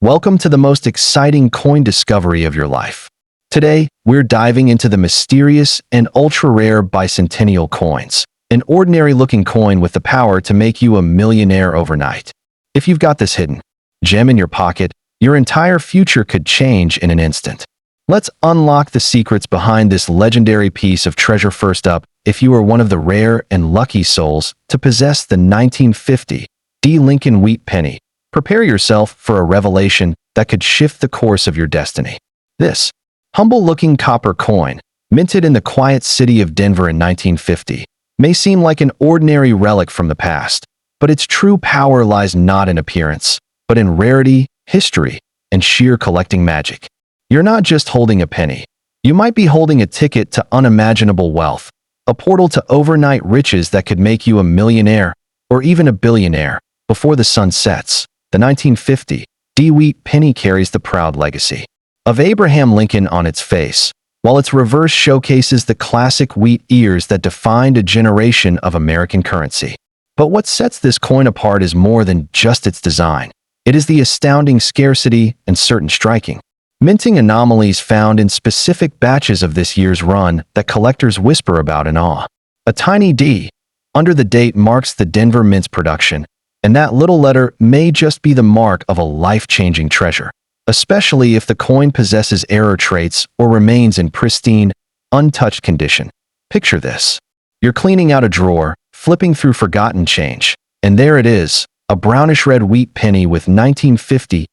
Welcome to the most exciting coin discovery of your life. Today, we're diving into the mysterious and ultra-rare bicentennial coins, an ordinary-looking coin with the power to make you a millionaire overnight. If you've got this hidden gem in your pocket, your entire future could change in an instant. Let's unlock the secrets behind this legendary piece of treasure. First up, if you are one of the rare and lucky souls to possess the 1950 Lincoln Wheat Penny, prepare yourself for a revelation that could shift the course of your destiny. This humble-looking copper coin, minted in the quiet city of Denver in 1950, may seem like an ordinary relic from the past, but its true power lies not in appearance, but in rarity, history, and sheer collecting magic. You're not just holding a penny. You might be holding a ticket to unimaginable wealth, a portal to overnight riches that could make you a millionaire or even a billionaire before the sun sets. The 1950 Wheat Penny carries the proud legacy of Abraham Lincoln on its face, while its reverse showcases the classic wheat ears that defined a generation of American currency. But what sets this coin apart is more than just its design. It is the astounding scarcity and certain striking minting anomalies found in specific batches of this year's run that collectors whisper about in awe. A tiny D under the date marks the Denver Mint's production, and that little letter may just be the mark of a life-changing treasure, especially if the coin possesses error traits or remains in pristine, untouched condition. Picture this. You're cleaning out a drawer, flipping through forgotten change, and there it is, a brownish-red wheat penny with 1950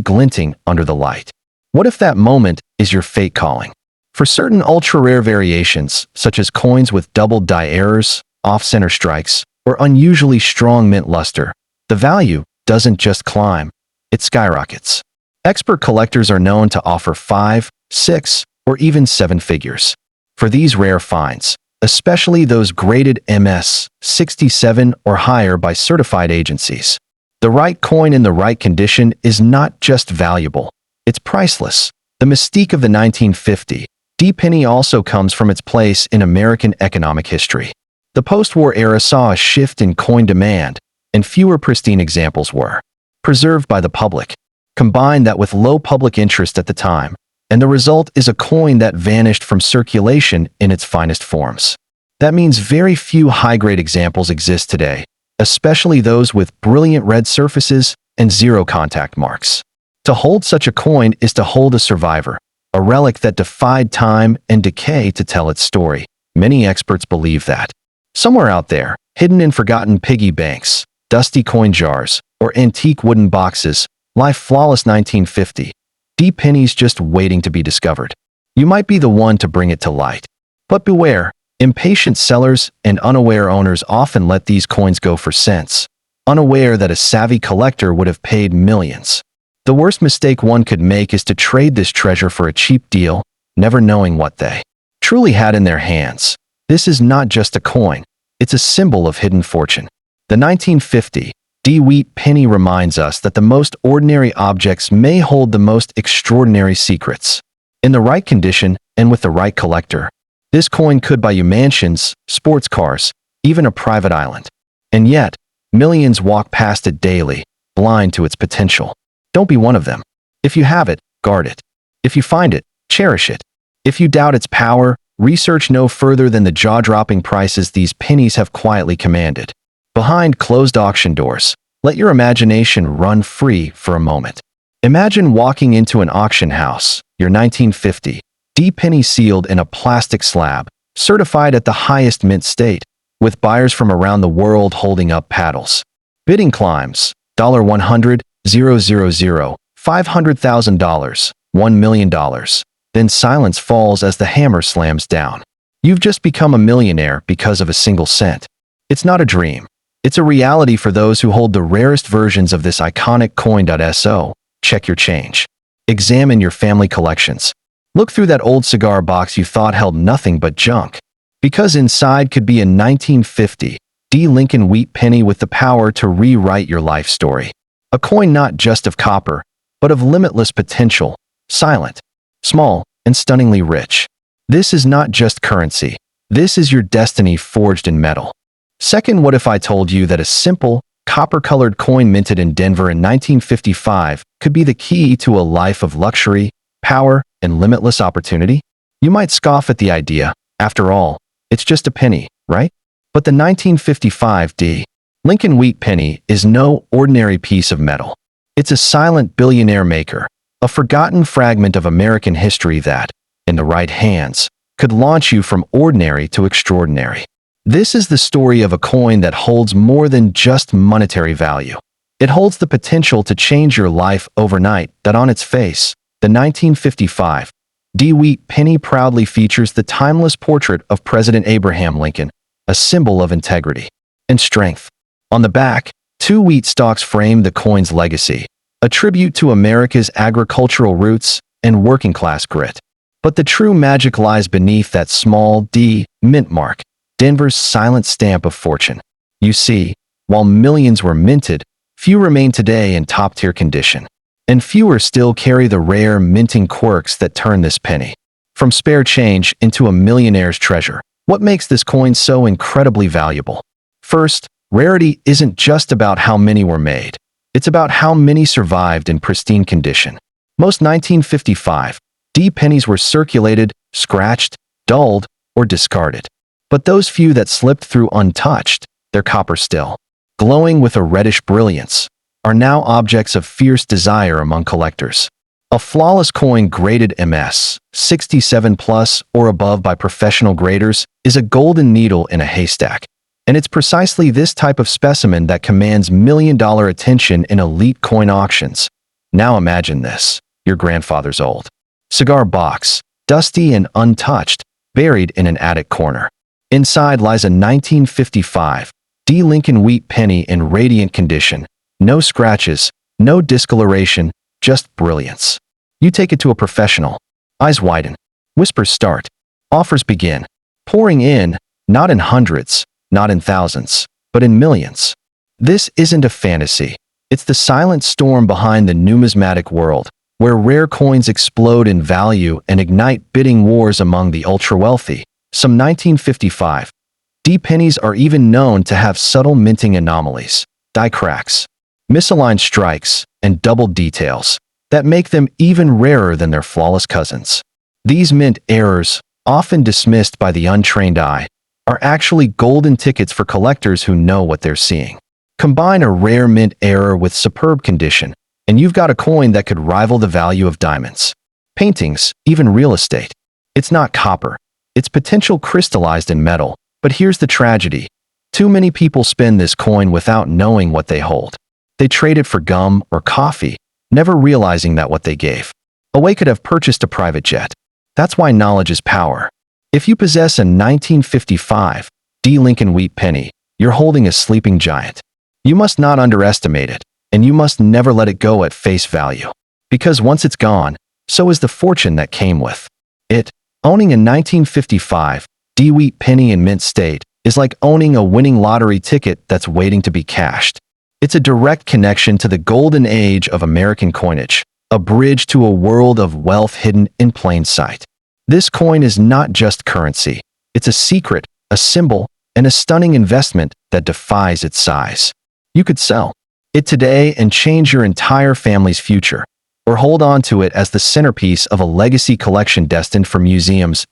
glinting under the light. What if that moment is your fate calling? For certain ultra-rare variations, such as coins with double die errors, off-center strikes, or unusually strong mint luster, the value doesn't just climb, it skyrockets. Expert collectors are known to offer 5, 6, or even 7 figures for these rare finds, especially those graded MS 67 or higher by certified agencies. The right coin in the right condition is not just valuable, it's priceless. The mystique of the 1950 penny also comes from its place in American economic history. The post-war era saw a shift in coin demand, and fewer pristine examples were preserved by the public. Combine that with low public interest at the time, and the result is a coin that vanished from circulation in its finest forms. That means very few high-grade examples exist today, especially those with brilliant red surfaces and zero contact marks. To hold such a coin is to hold a survivor, a relic that defied time and decay to tell its story. Many experts believe that somewhere out there, hidden in forgotten piggy banks, dusty coin jars, or antique wooden boxes, lie flawless 1950 pennies just waiting to be discovered. You might be the one to bring it to light. But beware, impatient sellers and unaware owners often let these coins go for cents, unaware that a savvy collector would have paid millions. The worst mistake one could make is to trade this treasure for a cheap deal, never knowing what they truly had in their hands. This is not just a coin, it's a symbol of hidden fortune. The 1950 Wheat Penny reminds us that the most ordinary objects may hold the most extraordinary secrets. In the right condition and with the right collector, this coin could buy you mansions, sports cars, even a private island. And yet, millions walk past it daily, blind to its potential. Don't be one of them. If you have it, guard it. If you find it, cherish it. If you doubt its power, research no further than the jaw-dropping prices these pennies have quietly commanded. Behind closed auction doors, let your imagination run free for a moment. Imagine walking into an auction house, your 1950 penny sealed in a plastic slab, certified at the highest mint state, with buyers from around the world holding up paddles. Bidding climbs, $100, $000, $500,000, $1 million. Then silence falls as the hammer slams down. You've just become a millionaire because of a single cent. It's not a dream. It's a reality for those who hold the rarest versions of this iconic coin. So, check your change. Examine your family collections. Look through that old cigar box you thought held nothing but junk. Because inside could be a 1950 Lincoln Wheat Penny with the power to rewrite your life story. A coin not just of copper, but of limitless potential, silent, small, and stunningly rich. This is not just currency. This is your destiny forged in metal. Second, what if I told you that a simple, copper-colored coin minted in Denver in 1955 could be the key to a life of luxury, power, and limitless opportunity? You might scoff at the idea. After all, it's just a penny, right? But the 1955 D. Lincoln Wheat Penny is no ordinary piece of metal. It's a silent billionaire maker, a forgotten fragment of American history that, in the right hands, could launch you from ordinary to extraordinary. This is the story of a coin that holds more than just monetary value. It holds the potential to change your life overnight. That on its face, the 1955 D. Wheat Penny proudly features the timeless portrait of President Abraham Lincoln, a symbol of integrity and strength. On the back, two wheat stalks frame the coin's legacy, a tribute to America's agricultural roots and working-class grit. But the true magic lies beneath that small D mint mark, Denver's silent stamp of fortune. You see, while millions were minted, few remain today in top-tier condition. And fewer still carry the rare minting quirks that turn this penny from spare change into a millionaire's treasure. What makes this coin so incredibly valuable? First, rarity isn't just about how many were made. It's about how many survived in pristine condition. Most 1955 D pennies were circulated, scratched, dulled, or discarded. But those few that slipped through untouched, their copper still glowing with a reddish brilliance, are now objects of fierce desire among collectors. A flawless coin graded MS 67 plus or above by professional graders is a golden needle in a haystack. And it's precisely this type of specimen that commands million-dollar attention in elite coin auctions. Now imagine this, your grandfather's old cigar box, dusty and untouched, buried in an attic corner. Inside lies a 1955 D. Lincoln Wheat Penny in radiant condition. No scratches, no discoloration, just brilliance. You take it to a professional. Eyes widen. Whispers start. Offers begin. Pouring in, not in hundreds, not in thousands, but in millions. This isn't a fantasy. It's the silent storm behind the numismatic world, where rare coins explode in value and ignite bidding wars among the ultra-wealthy. Some 1955 D pennies are even known to have subtle minting anomalies, die cracks, misaligned strikes, and double details that make them even rarer than their flawless cousins. These mint errors, often dismissed by the untrained eye, are actually golden tickets for collectors who know what they're seeing. Combine a rare mint error with superb condition, and you've got a coin that could rival the value of diamonds, paintings, even real estate. It's not copper. It's potential crystallized in metal. But here's the tragedy. Too many people spend this coin without knowing what they hold. They trade it for gum or coffee, never realizing that what they gave away could have purchased a private jet. That's why knowledge is power. If you possess a 1955 D. Lincoln Wheat Penny, you're holding a sleeping giant. You must not underestimate it, and you must never let it go at face value. Because once it's gone, so is the fortune that came with it. Owning a 1955 D. Wheat Penny in mint state is like owning a winning lottery ticket that's waiting to be cashed. It's a direct connection to the golden age of American coinage, a bridge to a world of wealth hidden in plain sight. This coin is not just currency. It's a secret, a symbol, and a stunning investment that defies its size. You could sell it today and change your entire family's future, or hold on to it as the centerpiece of a legacy collection destined for museums.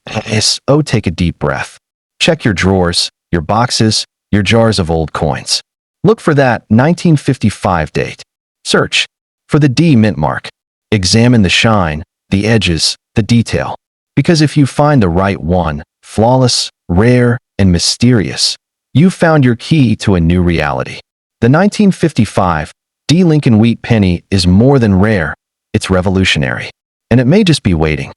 Oh, take a deep breath. Check your drawers, your boxes, your jars of old coins. Look for that 1955 date. Search for the D mint mark. Examine the shine, the edges, the detail. Because if you find the right one, flawless, rare, and mysterious, you've found your key to a new reality. The 1955 D. Lincoln Wheat Penny is more than rare. It's revolutionary, and it may just be waiting.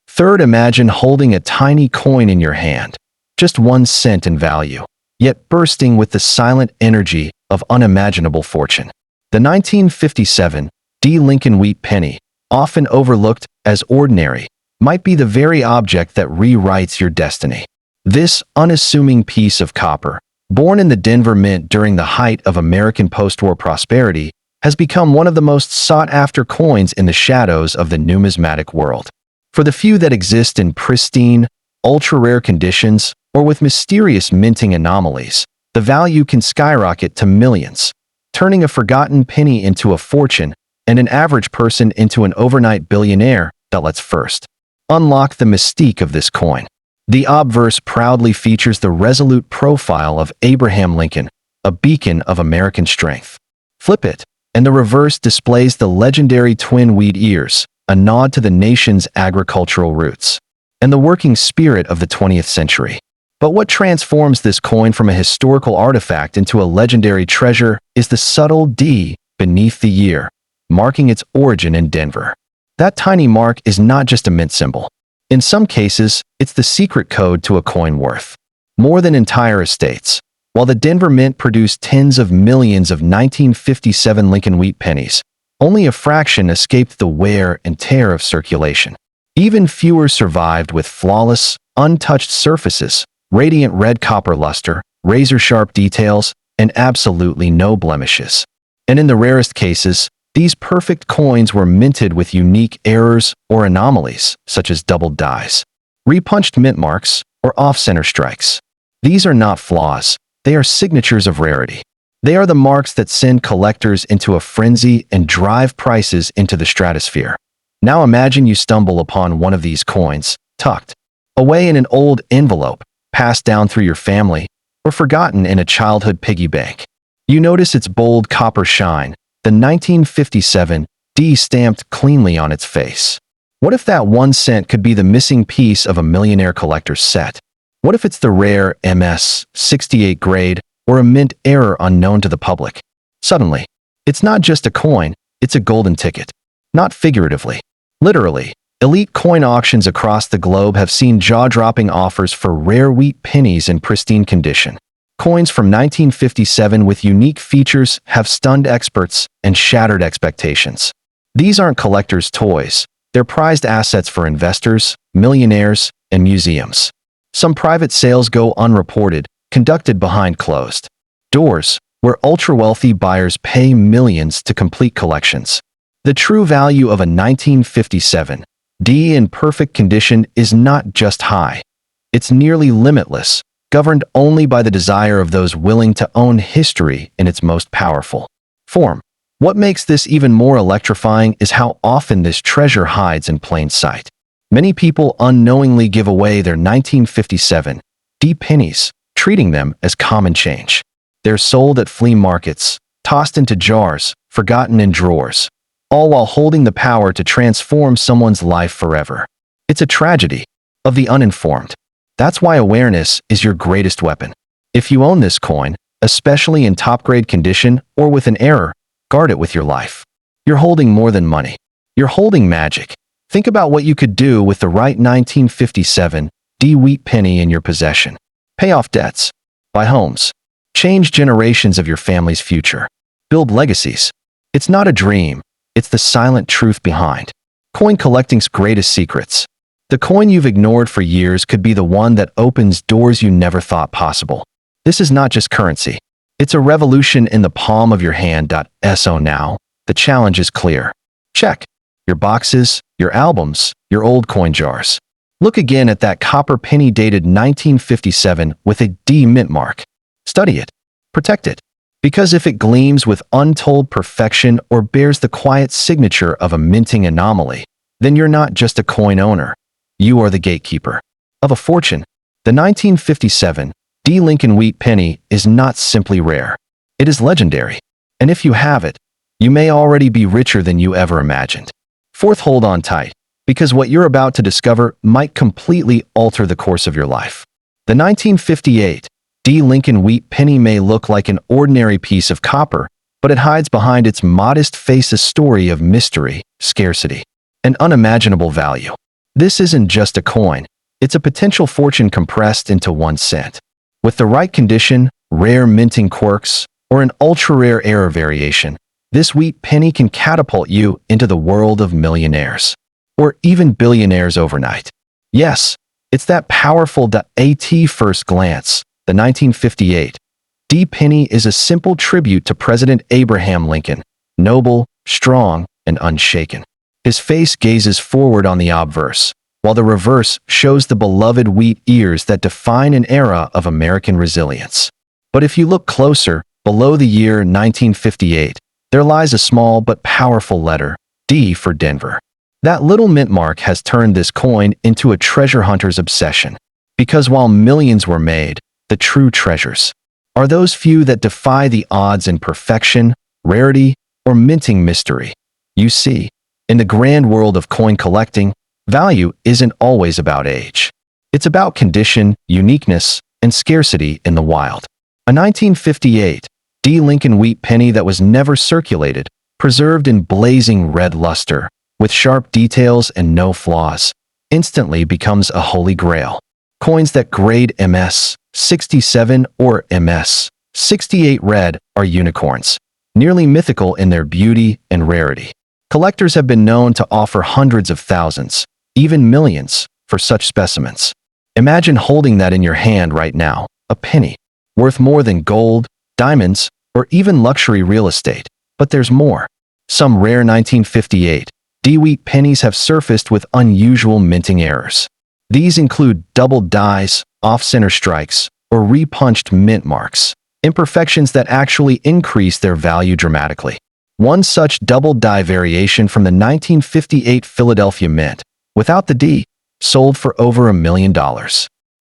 Third, imagine holding a tiny coin in your hand, just 1 cent in value, yet bursting with the silent energy of unimaginable fortune. The 1957 D. Lincoln Wheat Penny, often overlooked as ordinary, might be the very object that rewrites your destiny. This unassuming piece of copper, born in the Denver Mint during the height of American post-war prosperity, has become one of the most sought-after coins in the shadows of the numismatic world. For the few that exist in pristine, ultra-rare conditions or with mysterious minting anomalies, the value can skyrocket to millions. turning a forgotten penny into a fortune and an average person into an overnight billionaire. Let's first unlock the mystique of this coin. The obverse proudly features the resolute profile of Abraham Lincoln, a beacon of American strength. Flip it, and the reverse displays the legendary twin wheat ears, a nod to the nation's agricultural roots and the working spirit of the 20th century. But what transforms this coin from a historical artifact into a legendary treasure is the subtle D beneath the year, marking its origin in Denver. That tiny mark is not just a mint symbol. In some cases, it's the secret code to a coin worth more than entire estates. While the Denver Mint produced tens of millions of 1957 Lincoln Wheat Pennies, only a fraction escaped the wear and tear of circulation. Even fewer survived with flawless, untouched surfaces, radiant red copper luster, razor-sharp details, and absolutely no blemishes. And in the rarest cases, these perfect coins were minted with unique errors or anomalies, such as doubled dies, repunched mint marks, or off-center strikes. These are not flaws, they are signatures of rarity. They are the marks that send collectors into a frenzy and drive prices into the stratosphere. Now imagine you stumble upon one of these coins, tucked away in an old envelope, passed down through your family, or forgotten in a childhood piggy bank. You notice its bold copper shine, the 1957 D stamped cleanly on its face. What if that 1 cent could be the missing piece of a millionaire collector's set? What if it's the rare MS 68 grade or a mint error unknown to the public? Suddenly, it's not just a coin, it's a golden ticket. Not figuratively. Literally, elite coin auctions across the globe have seen jaw-dropping offers for rare wheat pennies in pristine condition. Coins from 1957 with unique features have stunned experts and shattered expectations. These aren't collectors' toys. They're prized assets for investors, millionaires, and museums. Some private sales go unreported, conducted behind closed doors, where ultra-wealthy buyers pay millions to complete collections. The true value of a 1957 D in perfect condition is not just high. It's nearly limitless, governed only by the desire of those willing to own history in its most powerful form. What makes this even more electrifying is how often this treasure hides in plain sight. Many people unknowingly give away their 1957 D pennies, treating them as common change. They're sold at flea markets, tossed into jars, forgotten in drawers, all while holding the power to transform someone's life forever. It's a tragedy of the uninformed. That's why awareness is your greatest weapon. If you own this coin, especially in top-grade condition or with an error, guard it with your life. You're holding more than money. You're holding magic. Think about what you could do with the right 1957 D wheat penny in your possession. Pay off debts, buy homes, change generations of your family's future, build legacies. It's not a dream, it's the silent truth behind coin collecting's greatest secrets. The coin you've ignored for years could be the one that opens doors you never thought possible. This is not just currency. It's a revolution in the palm of your hand. So now, the challenge is clear. Check your boxes, your albums, your old coin jars. Look again at that copper penny dated 1957 with a D mint mark. Study it. Protect it. Because if it gleams with untold perfection or bears the quiet signature of a minting anomaly, then you're not just a coin owner. You are the gatekeeper of a fortune. The 1957 D Lincoln Wheat Penny is not simply rare. It is legendary. And if you have it, you may already be richer than you ever imagined. Fourth, hold on tight, because what you're about to discover might completely alter the course of your life. The 1958 D Lincoln Wheat Penny may look like an ordinary piece of copper, but it hides behind its modest face a story of mystery, scarcity, and unimaginable value. This isn't just a coin, it's a potential fortune compressed into 1 cent. With the right condition, rare minting quirks, or an ultra-rare error variation, this wheat penny can catapult you into the world of millionaires, or even billionaires overnight. Yes, it's that powerful at first glance. The 1958 D penny is a simple tribute to President Abraham Lincoln, noble, strong, and unshaken. His face gazes forward on the obverse, while the reverse shows the beloved wheat ears that define an era of American resilience. But if you look closer, Below the year 1958, there lies a small but powerful letter, D for Denver. That little mint mark has turned this coin into a treasure hunter's obsession. Because while millions were made, the true treasures are those few that defy the odds in perfection, rarity, or minting mystery. You see, in the grand world of coin collecting, value isn't always about age. It's about condition, uniqueness, and scarcity in the wild. A 1958 D. Lincoln wheat penny that was never circulated, preserved in blazing red luster, with sharp details and no flaws, instantly becomes a holy grail. Coins that grade MS 67 or MS 68 red are unicorns, nearly mythical in their beauty and rarity. Collectors have been known to offer hundreds of thousands, even millions, for such specimens. Imagine holding that in your hand right now, a penny, worth more than gold, diamonds, or even luxury real estate. But there's more. Some rare 1958 D wheat pennies have surfaced with unusual minting errors. These include doubled dies, off-center strikes, or repunched mint marks, imperfections that actually increase their value dramatically. One such double die variation from the 1958 Philadelphia Mint, without the D, sold for over $1 million.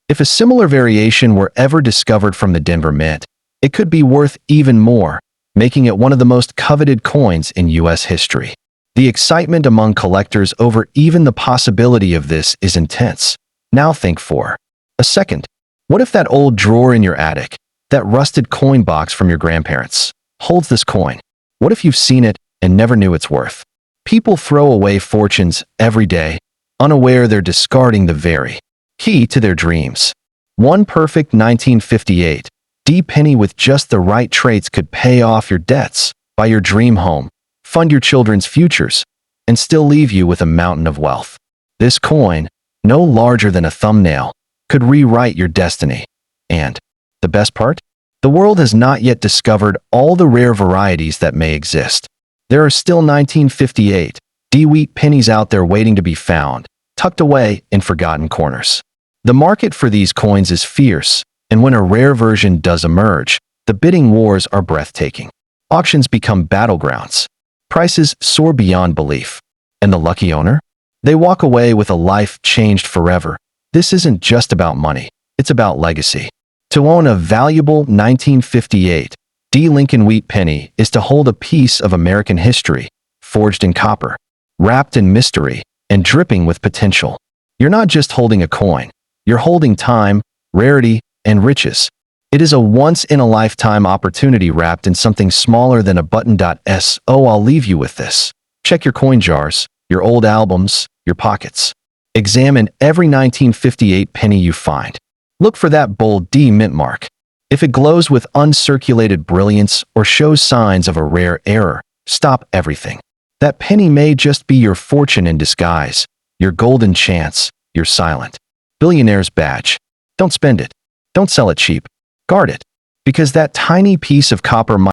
If a similar variation were ever discovered from the Denver Mint, it could be worth even more, making it one of the most coveted coins in U.S. history. The excitement among collectors over even the possibility of this is intense. Now think for a second. What if that old drawer in your attic, that rusted coin box from your grandparents, holds this coin? What if you've seen it and never knew its worth? People throw away fortunes every day, unaware they're discarding the very key to their dreams. One perfect 1958 D penny with just the right traits could pay off your debts, buy your dream home, fund your children's futures, and still leave you with a mountain of wealth. This coin, no larger than a thumbnail, could rewrite your destiny. And the best part? The world has not yet discovered all the rare varieties that may exist. There are still 1958 D wheat pennies out there waiting to be found, tucked away in forgotten corners. The market for these coins is fierce, and when a rare version does emerge, the bidding wars are breathtaking. Auctions become battlegrounds. Prices soar beyond belief. And the lucky owner? They walk away with a life changed forever. This isn't just about money, it's about legacy. To own a valuable 1958 D. Lincoln wheat penny is to hold a piece of American history, forged in copper, wrapped in mystery, and dripping with potential. You're not just holding a coin, you're holding time, rarity, and riches. It is a once-in-a-lifetime opportunity wrapped in something smaller than a button. So I'll leave you with this. Check your coin jars, your old albums, your pockets. Examine every 1958 penny you find. Look for that bold D mint mark. If it glows with uncirculated brilliance or shows signs of a rare error, stop everything. That penny may just be your fortune in disguise, your golden chance, your silent billionaire's badge. Don't spend it. Don't sell it cheap. Guard it. Because that tiny piece of copper might